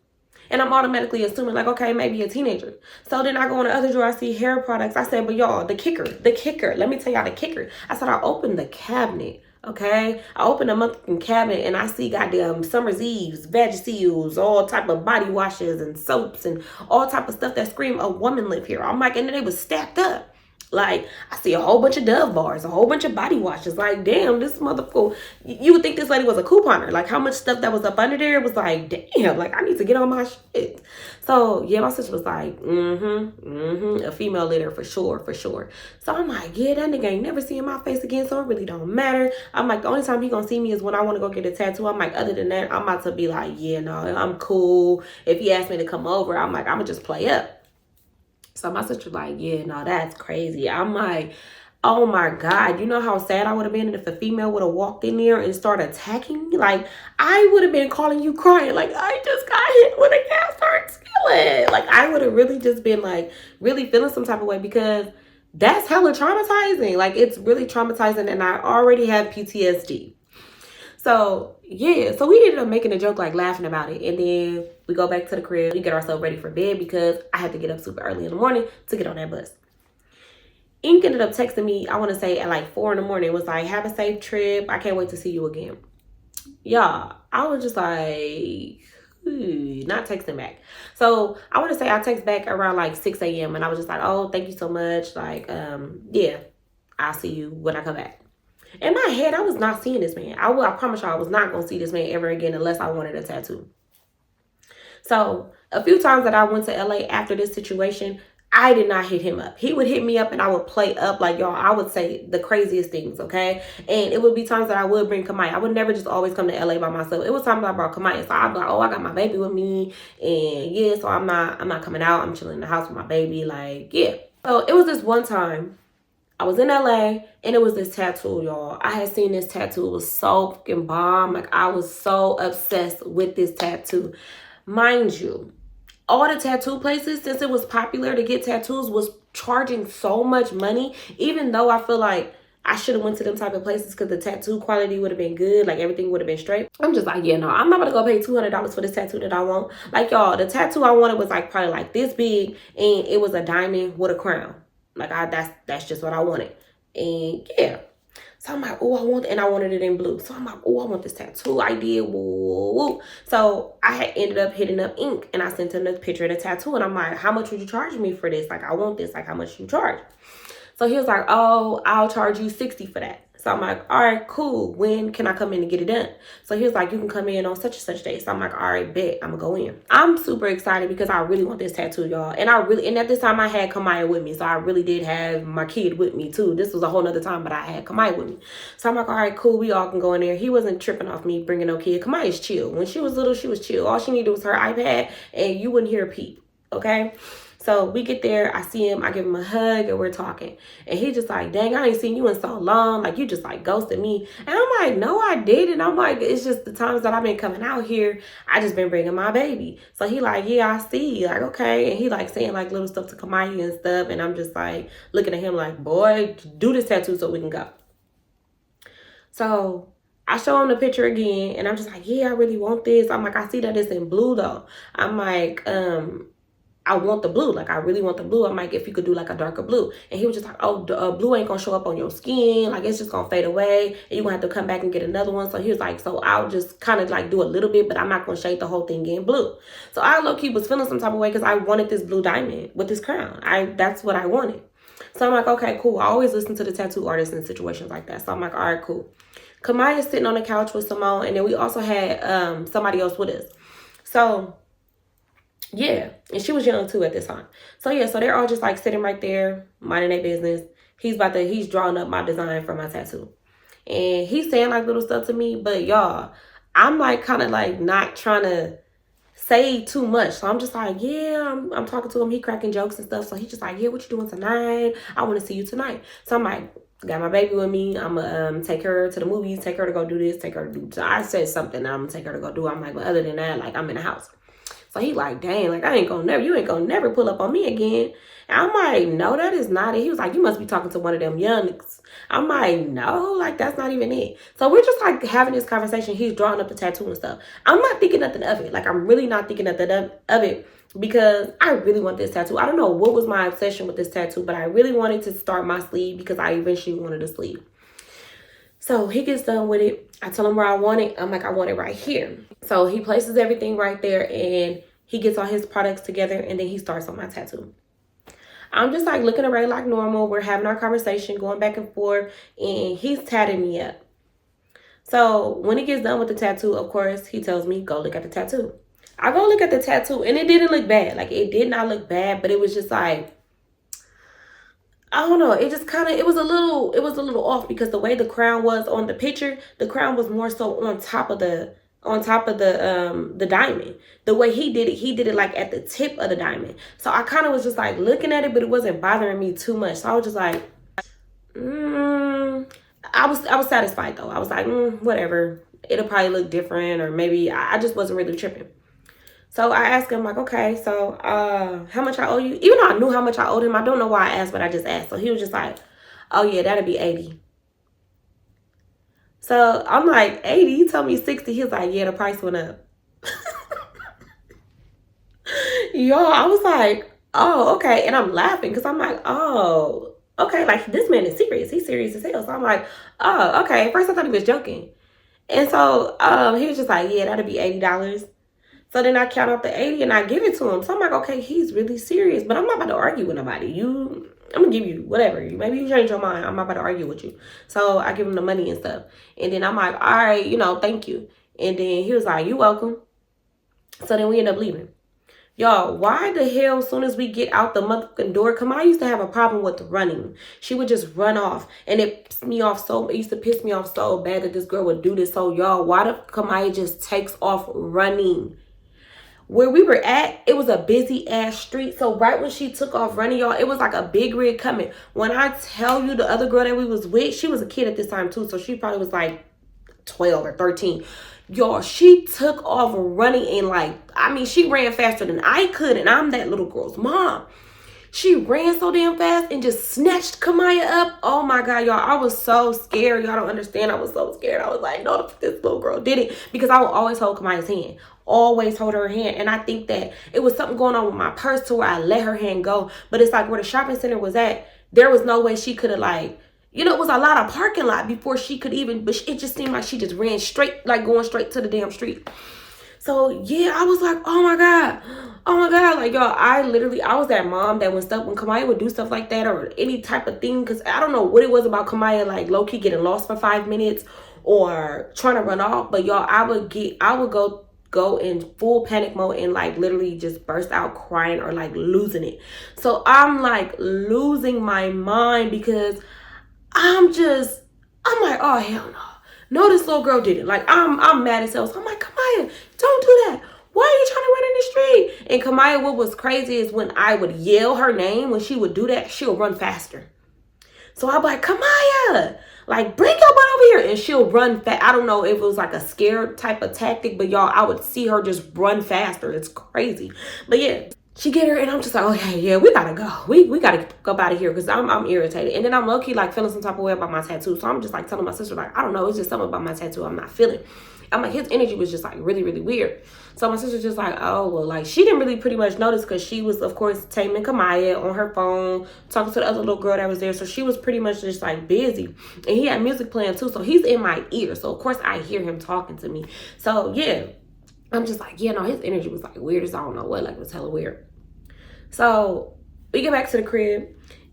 And I'm automatically assuming like, okay, maybe a teenager. So then I go in the other drawer, I see hair products. I said, but y'all, the kicker, let me tell y'all the kicker. I said, I opened the cabinet, okay? I opened the motherfucking cabinet and I see goddamn Summer's Eves, Vagiseals, all type of body washes and soaps and all type of stuff that scream a woman live here. I'm like, and then they was stacked up. Like, I see a whole bunch of Dove bars, a whole bunch of body washes. Like, damn, this motherfucker. You would think this lady was a couponer. Like, how much stuff that was up under there was like, damn, like, I need to get on my shit. So, yeah, my sister was like, a female litter for sure, for sure. So, I'm like, yeah, that nigga ain't never seeing my face again, so it really don't matter. I'm like, the only time he gonna see me is when I want to go get a tattoo. I'm like, other than that, I'm about to be like, yeah, no, I'm cool. If he asks me to come over, I'm like, I'm gonna just play up. So my sister's like, yeah, no, that's crazy. I'm like, oh my God, you know how sad I would have been if a female would have walked in there and started attacking me? Like, I would have been calling you crying. Like, I just got hit with a cast iron skillet. Like, I would have really just been like, really feeling some type of way because that's hella traumatizing. Like, it's really traumatizing and I already have PTSD. So, yeah, so we ended up making a joke, like laughing about it. And then we go back to the crib. We get ourselves ready for bed because I had to get up super early in the morning to get on that bus. Ink ended up texting me, I want to say at like 4 in the morning. It was like, have a safe trip. I can't wait to see you again. Y'all, I was just like, not texting back. So I want to say I text back around like 6 a.m. and I was just like, oh, thank you so much. Like, yeah, I'll see you when I come back. In my head, I was not seeing this man. I promise y'all I was not going to see this man ever again unless I wanted a tattoo. So a few times that I went to LA after this situation, I did not hit him up. He would hit me up and I would play up like, y'all, I would say the craziest things, okay? And it would be times that I would bring Kamaya. I would never just always come to LA by myself. It was times I brought Kamaya. So I'd be like, oh, I got my baby with me. And yeah, so I'm not coming out. I'm chilling in the house with my baby. Like, yeah. So it was this one time I was in LA and it was this tattoo, y'all. I had seen this tattoo. It was so fucking bomb. Like, I was so obsessed with this tattoo. Mind you, all the tattoo places, since it was popular to get tattoos, was charging so much money, even though I feel like I should have went to them type of places because the tattoo quality would have been good. Like, everything would have been straight. I'm just like, yeah, no, I'm not going to go pay $200 for this tattoo that I want. Like, y'all, the tattoo I wanted was like probably like this big and it was a diamond with a crown. Like, that's just what I wanted. And yeah. So I'm like, oh, I wanted it in blue. So I'm like, oh, I want this tattoo idea. Woo, woo. So I had ended up hitting up Ink and I sent him the picture of the tattoo. And I'm like, how much would you charge me for this? Like, I want this. Like, how much you charge? So he was like, oh, I'll charge you $60 for that. So I'm like, all right, cool. When can I come in and get it done? So he was like, you can come in on such and such day. So I'm like, all right, bet. I'm going to go in. I'm super excited because I really want this tattoo, y'all. And at this time I had Kamaya with me. So I really did have my kid with me too. This was a whole nother time, but I had Kamaya with me. So I'm like, all right, cool. We all can go in there. He wasn't tripping off me bringing no kid. Kamaya's chill. When she was little, she was chill. All she needed was her iPad and you wouldn't hear a peep. Okay? So we get there, I see him, I give him a hug, and we're talking. And he just like, dang, I ain't seen you in so long. Like, you just like ghosted me. And I'm like, no, I didn't. I'm like, it's just the times that I've been coming out here, I just been bringing my baby. So he like, yeah, I see. Like, okay. And he like saying like little stuff to Kamaya and stuff. And I'm just like looking at him like, boy, do this tattoo so we can go. So I show him the picture again. And I'm just like, yeah, I really want this. I'm like, I see that it's in blue though. I'm like, I want the blue. Like, I really want the blue. I'm like, if you could do like a darker blue. And he was just like, oh, the blue ain't gonna show up on your skin. Like, it's just gonna fade away. And you're gonna have to come back and get another one. So he was like, so I'll just kind of like do a little bit, but I'm not gonna shade the whole thing in blue. So I low-key was feeling some type of way because I wanted this blue diamond with this crown. That's what I wanted. So I'm like, okay, cool. I always listen to the tattoo artists in situations like that. So I'm like, all right, cool. Kamaya's sitting on the couch with Simone. And then we also had somebody else with us. So yeah, and she was young too at this time. So yeah, so they're all just like sitting right there, minding their business. He's drawing up my design for my tattoo. And he's saying like little stuff to me, but y'all, I'm like kind of like not trying to say too much. So I'm just like, yeah, I'm talking to him. He cracking jokes and stuff. So he's just like, yeah, what you doing tonight? I want to see you tonight. So I'm like, got my baby with me. I'm gonna take her to the movies, take her to go do this, take her to do. So I said something that I'm gonna take her to go do. I'm like, but other than that, like, I'm in the house. So he like, dang, like, you ain't gonna never pull up on me again. And I'm like, no, that is not it. He was like, you must be talking to one of them youngs. I'm like, no, like, that's not even it. So we're just like having this conversation. He's drawing up the tattoo and stuff. I'm not thinking nothing of it. Like, I'm really not thinking nothing of it because I really want this tattoo. I don't know what was my obsession with this tattoo, but I really wanted to start my sleeve because I eventually wanted a sleeve. So he gets done with it. I tell him where I want it. I'm like, I want it right here. So he places everything right there and he gets all his products together and then he starts on my tattoo. I'm just like looking around like normal. We're having our conversation, going back and forth, and he's tatting me up. So when he gets done with the tattoo, of course, he tells me, go look at the tattoo. I go look at the tattoo and it didn't look bad. Like, it did not look bad, but it was just like, I don't know. It just kind of, it was a little off because the way the crown was on the picture, the crown was more so on top of the on top of the diamond. The way he did it like at the tip of the diamond. So I kind of was just like looking at it, but it wasn't bothering me too much. So I was just like, I was satisfied though. I was like, whatever. It'll probably look different, or maybe I just wasn't really tripping. So I asked him like, okay, so how much I owe you? Even though I knew how much I owed him, I don't know why I asked, but I just asked. So he was just like, oh yeah, that'd be 80. So I'm like, 80? You told me 60. He was like, yeah, the price went up. Yo, I was like, oh, okay. And I'm laughing because I'm like, oh, okay. Like, this man is serious. He's serious as hell. So I'm like, oh, okay. At first I thought he was joking. And so he was just like, yeah, that'll be $80. So then I count out the 80 and I give it to him. So I'm like, okay, he's really serious. But I'm not about to argue with nobody. I'm going to give you whatever. Maybe you change your mind. I'm not about to argue with you. So I give him the money and stuff. And then I'm like, all right, thank you. And then he was like, you welcome. So then we end up leaving. Y'all, why the hell, as soon as we get out the motherfucking door, Kamai used to have a problem with running. She would just run off. And it used to piss me off so bad that this girl would do this. So y'all, why the Kamai just takes off running? Where we were at, it was a busy ass street. So right when she took off running, y'all, it was like a big rig coming. When I tell you the other girl that we was with, she was a kid at this time too. So she probably was like 12 or 13. Y'all, she took off running and she ran faster than I could. And I'm that little girl's mom. She ran so damn fast and just snatched Kamaya up. Oh my God, y'all. I was so scared. Y'all don't understand. I was so scared. I was like, no, this little girl did it. Because I would always hold Kamaya's hand. Always hold her hand. And I think that it was something going on with my purse to where I let her hand go. But it's like where the shopping center was at, there was no way she could have it was a lot of parking lot before she could even, but it just seemed like she just ran straight, like going straight to the damn street. So yeah, I was like, oh my God. Like, y'all, I was that mom that when Kamaya would do stuff like that or any type of thing, because I don't know what it was about Kamaya, like low-key getting lost for 5 minutes or trying to run off. But y'all, I would go in full panic mode and like literally just burst out crying or like losing it. So I'm like losing my mind because I'm like, oh hell no. No, this little girl did it. Like, I'm mad as hell. So I'm like, Kamaya, don't do that. Why are you trying to run in the street? And Kamaya, what was crazy is when I would yell her name, when she would do that, she'll run faster. So I'm like, Kamaya, like, bring your butt over here. And she'll run fast. I don't know if it was like a scared type of tactic, but y'all, I would see her just run faster. It's crazy. But yeah. She get her and I'm just like, okay, yeah, we gotta go. We gotta go out of here because I'm irritated. And then I'm low-key like feeling some type of way about my tattoo. So I'm just like telling my sister, like, I don't know, it's just something about my tattoo I'm not feeling. I'm like, his energy was just like really, really weird. So my sister's just like, oh, well, like she didn't really pretty much notice because she was, of course, taming Kamaya on her phone, talking to the other little girl that was there. So she was pretty much just like busy. And he had music playing too. So he's in my ear. So of course I hear him talking to me. So yeah, I'm just like, yeah, no, his energy was like weird as I don't know what, like it was hella weird. So we get back to the crib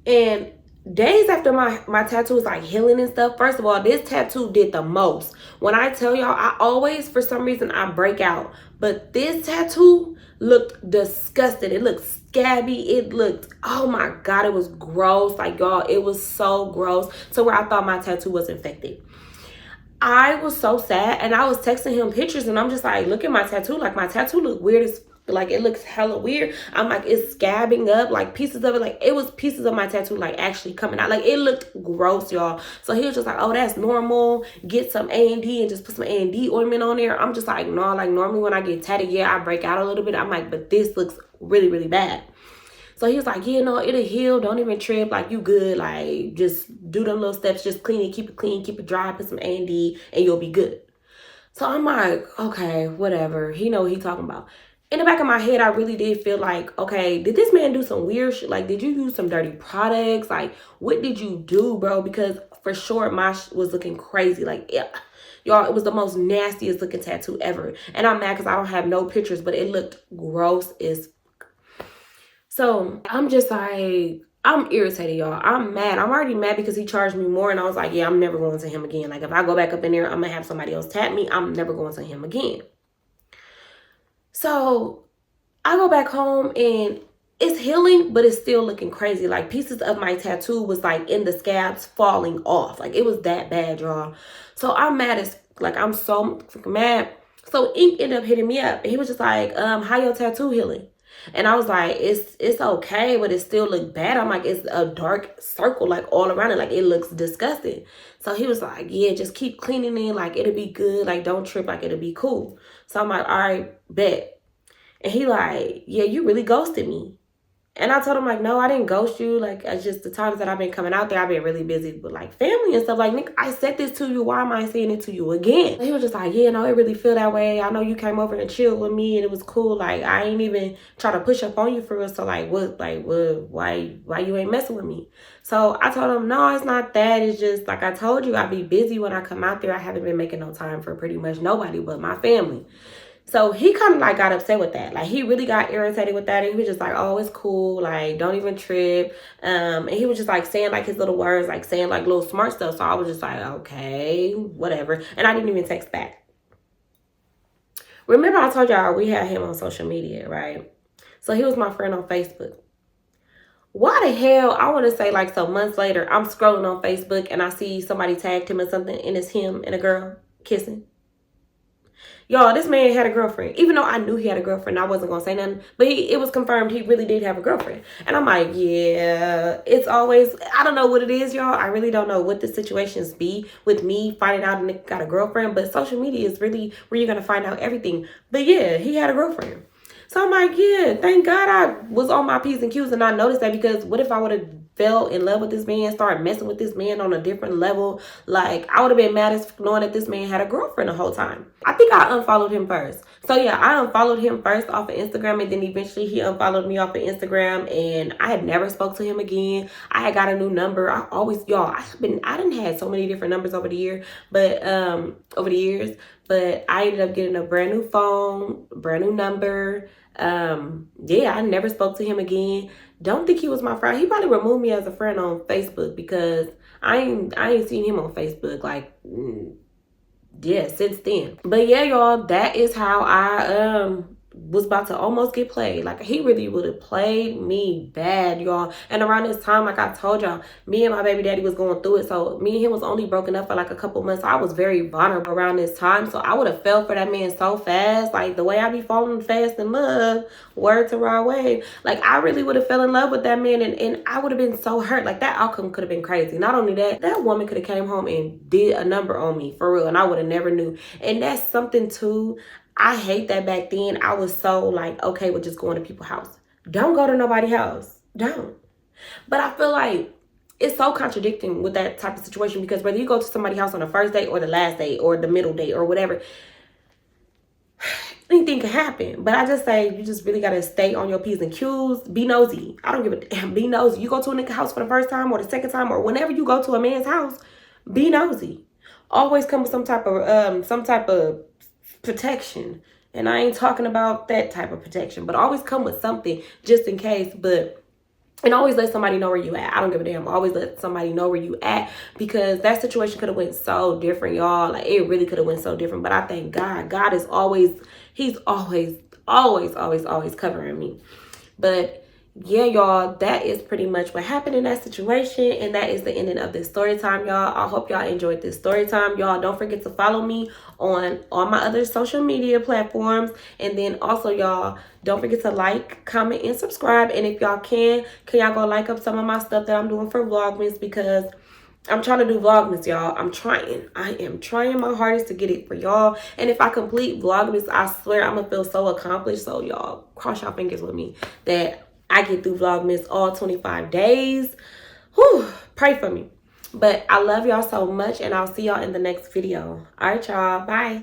and days after my tattoo was like healing and stuff. First of all, this tattoo did the most. When I tell y'all, I always, for some reason, I break out. But this tattoo looked disgusting. It looked scabby. It looked, oh my God, it was gross. Like, y'all, it was so gross to where I thought my tattoo was infected. I was so sad and I was texting him pictures and I'm just like, look at my tattoo. Like, my tattoo looked weird as like it looks hella weird. I'm like, it's scabbing up, like pieces of it, like it was pieces of my tattoo like actually coming out. Like it looked gross, y'all. So he was just like, oh, that's normal. Get some A&D and just put some A&D ointment on there. I'm just like, no, like normally when I get tatted, yeah, I break out a little bit. I'm like, but this looks really, really bad. So he was like, yeah, no, it'll heal. Don't even trip. Like, you good. Like, just do them little steps. Just clean it, keep it clean, keep it dry, put some A&D, and you'll be good. So I'm like, okay, whatever. He know what he talking about. In the back of my head, I really did feel like, okay, did this man do some weird shit? Like, did you use some dirty products? Like, what did you do, bro? Because for sure, my was looking crazy. Like, yeah. Y'all, it was the most nastiest looking tattoo ever. And I'm mad because I don't have no pictures, but it looked gross as fuck. So I'm just like, I'm irritated, y'all. I'm mad. I'm already mad because he charged me more. And I was like, yeah, I'm never going to him again. Like, if I go back up in there, I'm going to have somebody else tap me. I'm never going to him again. So I go back home and it's healing, but it's still looking crazy. Like pieces of my tattoo was like in the scabs falling off. Like it was that bad, y'all. So I'm mad as, like, I'm so mad. So Ink ended up hitting me up, and he was just like, how your tattoo healing? And I was like, it's okay, but it still look bad. I'm like, it's a dark circle like all around it, like it looks disgusting. So he was like, yeah, just keep cleaning it, like it'll be good, like don't trip, like it'll be cool. So I'm like, all right, bet. And he like, yeah, you really ghosted me. And I told him, like, no, I didn't ghost you. Like, it's just the times that I've been coming out there, I've been really busy with, like, family and stuff. Like, Nick, I said this to you. Why am I saying it to you again? He was just like, yeah, no, it really feel that way. I know you came over and chilled with me, and it was cool. Like, I ain't even try to push up on you for real. So, like, why you ain't messing with me? So, I told him, no, it's not that. It's just, like I told you, I be busy when I come out there. I haven't been making no time for pretty much nobody but my family. So he kind of like got upset with that. Like he really got irritated with that. And he was just like, oh, it's cool. Like, don't even trip. And he was just like saying like his little words, like saying like little smart stuff. So I was just like, okay, whatever. And I didn't even text back. Remember I told y'all we had him on social media, right? So he was my friend on Facebook. Why the hell, I want to say like some months later, I'm scrolling on Facebook and I see somebody tagged him or something and it's him and a girl kissing. Y'all, this man had a girlfriend. Even though I knew he had a girlfriend, I wasn't going to say nothing. But it was confirmed he really did have a girlfriend. And I'm like, yeah, it's always, I don't know what it is, y'all. I really don't know what the situations be with me finding out a nigga got a girlfriend. But social media is really where you're going to find out everything. But yeah, he had a girlfriend. So I'm like, yeah, thank God I was on my P's and Q's and I noticed that, because what if I would have fell in love with this man, started messing with this man on a different level? Like, I would have been mad as knowing that this man had a girlfriend the whole time. I think I unfollowed him first. So yeah, I unfollowed him first off of Instagram, and then eventually he unfollowed me off of Instagram, and I had never spoke to him again. I had got a new number. I always, y'all, I done had so many different numbers over the years, but I ended up getting a brand new phone, brand new number. Yeah, I never spoke to him again. Don't think he was my friend. He probably removed me as a friend on Facebook, because I ain't seen him on Facebook like yeah, since then. But yeah, y'all, that is how I was about to almost get played. Like, he really would have played me bad, y'all. And around this time, like I told y'all, me and my baby daddy was going through it. So me and him was only broken up for like a couple months. So I was very vulnerable around this time. So I would have fell for that man so fast. Like, the way I be falling fast in love, word to Rod Wave. Like, I really would have fell in love with that man, and I would have been so hurt. Like, that outcome could have been crazy. Not only that, that woman could have came home and did a number on me for real, and I would have never knew. And that's something too. I hate that back then I was so like okay with just going to people's house. Don't go to nobody's house. Don't. But I feel like it's so contradicting with that type of situation, because whether you go to somebody's house on the first date or the last date or the middle date or whatever, anything can happen. But I just say you just really gotta stay on your P's and Q's. Be nosy. I don't give a damn. Be nosy. You go to a nigga house for the first time or the second time, or whenever you go to a man's house, be nosy. Always come with some type of protection. And I ain't talking about that type of protection, but always come with something just in case. And always let somebody know where you at. I don't give a damn. Always let somebody know where you at, because that situation could have went so different, y'all. Like, it really could have went so different. But I thank God. God is always, he's always covering me. But yeah, y'all, that is pretty much what happened in that situation, and that is the ending of this story time, y'all. I hope y'all enjoyed this story time. Y'all, don't forget to follow me on all my other social media platforms, and then also, y'all, don't forget to like, comment, and subscribe. And if y'all can y'all go like up some of my stuff that I'm doing for Vlogmas, because I'm trying to do Vlogmas, y'all. I am trying my hardest to get it for y'all. And if I complete Vlogmas, I swear I'm gonna feel so accomplished. So y'all, cross your fingers with me that I get through Vlogmas all 25 days. Whew, pray for me. But I love y'all so much, and I'll see y'all in the next video. All right, y'all. Bye.